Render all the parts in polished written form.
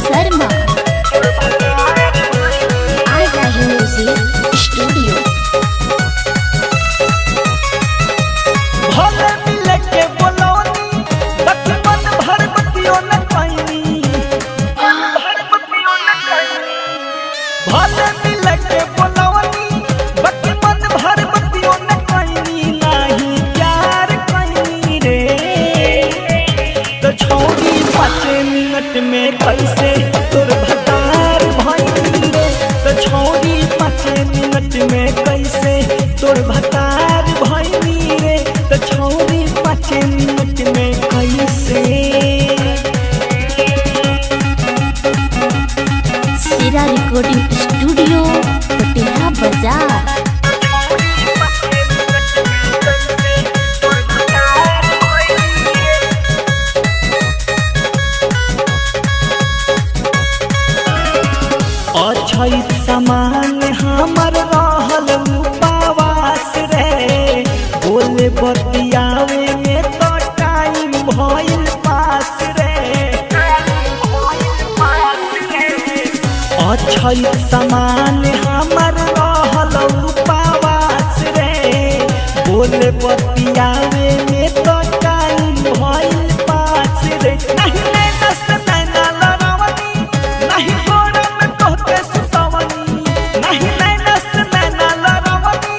शर्मा आई रही music studio. भले मिले के बोलौनी बचपन भर बतियो न पाइनी, भले मिले के बोलौनी बचपन भर बतियो न पाइनी, नाही प्यार पाइनी रे। तो छोड़ी 5 मिनट में कैसे तोर भतार भाई रे। तो छोड़ी 5 मिनट में कैसे तोर भतार भाई रे। तो छोड़ी 5 मिनट में कैसे। सिरा रिकॉर्डिंग स्टूडियो पटियाला बाजार। अछैत समान हमर रहल उपवास रे, बोले बतियावे में तो टाइम भइल पास रे। अछैत समान हमर रहल उपवास रे, बोले बतियावे में तो टाइम भइल पास रे। नहीं नस नैना लड़ावनी, नहीं गोरा में तोहके सुतवनी, नहीं नस नैना लड़ावनी,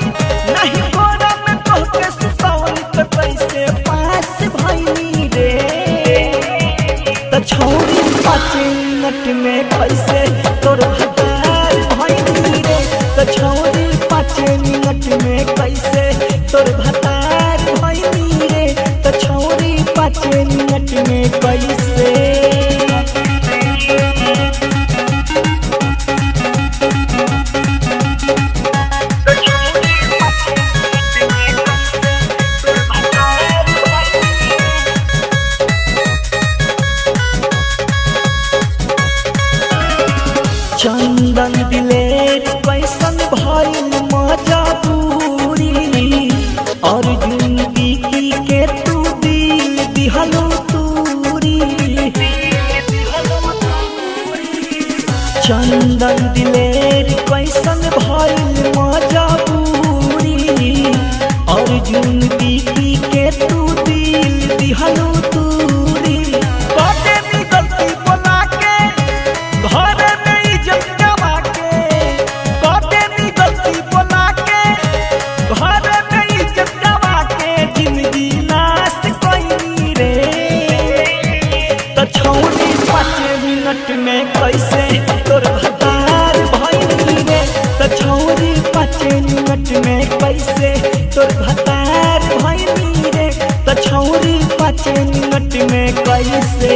नहीं गोरा में तोहके सुतवनी। तो कैसे पास भइनी रे। तो छोड़ी 5 मिनट में कैसे तोर भतार भइनी रे। तो छोड़ी 5 मिनट में कैसे तोर भतार भइनी रे। तो छोड़ी 5 मिनट में कैसे। चंदन दिलेर कैसन भइल मजबूरी, अर्जुन बिकी के तू दिल दिहलो तूरी। चंदन दिलेर कैसन भइल मजबूरी, अर्जुन बिकी के तू दिल दिहलो तूरी। कते नी गलती बोला के घर में इज्जत गवा के, कते नी गलती बोला के घर में इज्जत गवा के, जिंदगी नाश कइनी रे। तो छोड़ी 5 मिनट में कैसे तोर भतार भइनी रे। तो छोड़ी 5 मिनट में कैसे तोर भतार भइनी रे। तो छोड़ी 5 मिनट में कैसे।